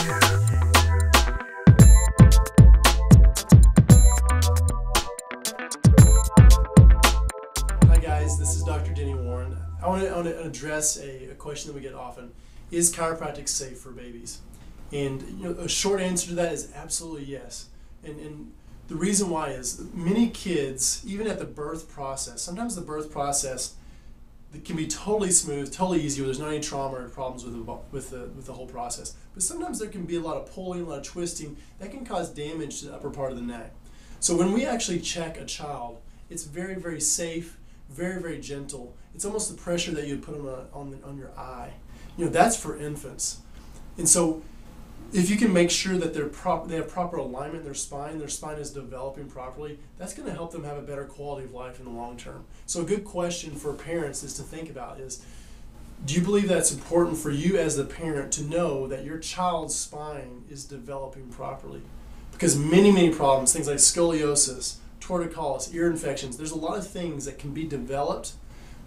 Hi guys, this is Dr. Denny Warren. I want to address a question that we get often. Is chiropractic safe for babies? And a short answer to that is absolutely yes. And the reason why is many kids, even at the birth process, sometimes the birth process can be totally smooth, totally easy, where there's not any trauma or problems with the whole process. But sometimes there can be a lot of pulling, a lot of twisting that can cause damage to the upper part of the neck. So when we actually check a child, it's very, very safe, very, very gentle. It's almost the pressure that you would put on your eye. That's for infants. And so if you can make sure that they have proper alignment in their spine is developing properly, that's going to help them have a better quality of life in the long term. So a good question for parents is to think about is, do you believe that it's important for you as the parent to know that your child's spine is developing properly? Because many, many problems, things like scoliosis, torticollis, ear infections, there's a lot of things that can be developed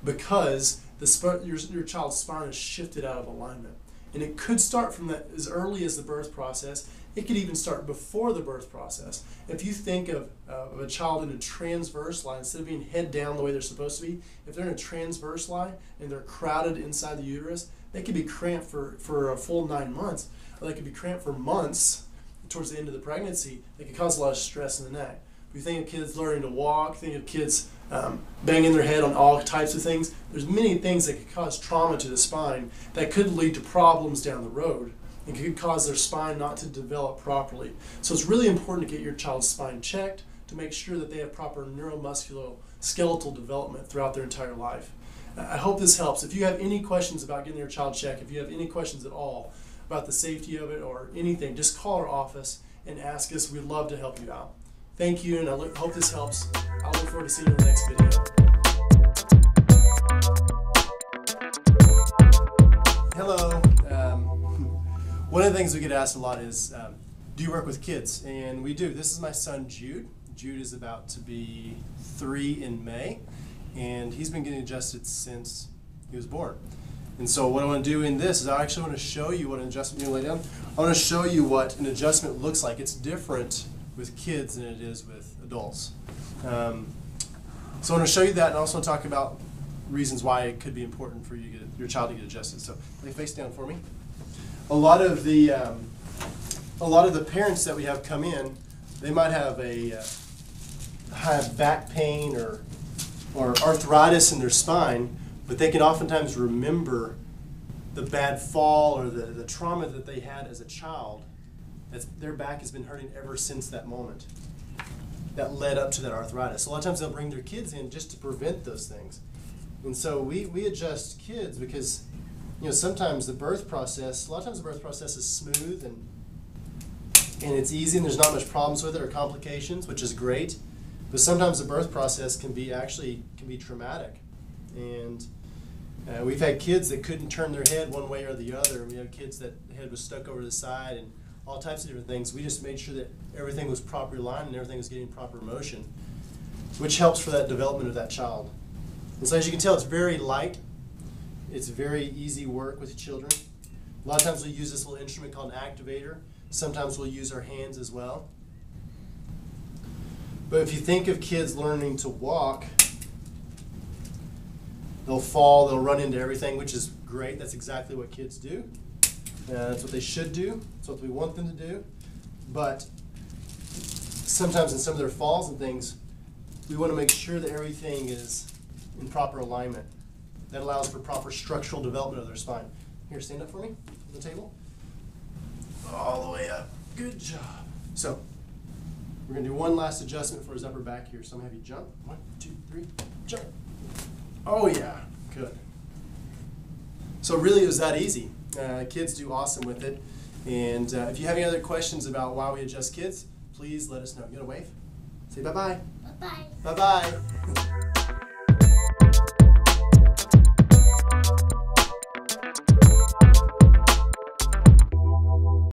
because your child's spine is shifted out of alignment. And it could start from that as early as the birth process. It could even start before the birth process. If you think of a child in a transverse line, instead of being head down the way they're supposed to be, if they're in a transverse line and they're crowded inside the uterus, they could be cramped for a full 9 months, or they could be cramped for months towards the end of the pregnancy. They could cause a lot of stress in the neck. If you think of kids learning to walk, think of kids banging their head on all types of things, there's many things that could cause trauma to the spine that could lead to problems down the road and could cause their spine not to develop properly. So it's really important to get your child's spine checked to make sure that they have proper neuromusculoskeletal development throughout their entire life. I hope this helps. If you have any questions about getting your child checked, if you have any questions at all about the safety of it or anything, just call our office and ask us. We'd love to help you out. Thank you, and I hope this helps. I'll look forward to seeing you in the next video. Hello. One of the things we get asked a lot is, do you work with kids? And we do. This is my son, Jude. Jude is about to be 3 in May, and he's been getting adjusted since he was born. And so what I want to do in this is I actually want to show you what an adjustment, you lay down. I want to show you what an adjustment looks like. It's different with kids than it is with adults. So I want to show you that and also talk about reasons why it could be important for you to get your child to get adjusted. So lay face down for me. A lot of the parents that we have come in, they might have have back pain or arthritis in their spine, but they can oftentimes remember the bad fall or the trauma that they had as a child. Their back has been hurting ever since that moment that led up to that arthritis. A lot of times they'll bring their kids in just to prevent those things. And so we adjust kids because sometimes a lot of times the birth process is smooth and it's easy and there's not much problems with it or complications, which is great. But sometimes the birth process can be traumatic. And we've had kids that couldn't turn their head one way or the other. We have kids that the head was stuck over the side and all types of different things. We just made sure that everything was properly aligned and everything was getting proper motion, which helps for that development of that child. And so as you can tell, it's very light. It's very easy work with children. A lot of times we use this little instrument called an activator. Sometimes we'll use our hands as well. But if you think of kids learning to walk, they'll fall, they'll run into everything, which is great. That's exactly what kids do. That's what they should do. That's what we want them to do. But sometimes in some of their falls and things, we want to make sure that everything is in proper alignment. That allows for proper structural development of their spine. Here, stand up for me on the table. All the way up. Good job. So, we're going to do one last adjustment for his upper back here. So I'm going to have you jump. 1, 2, 3, jump. Oh yeah, good. So really it was that easy. Kids do awesome with it. And if you have any other questions about why we adjust kids, please let us know. You want to wave? Say bye-bye. Bye-bye. Bye-bye.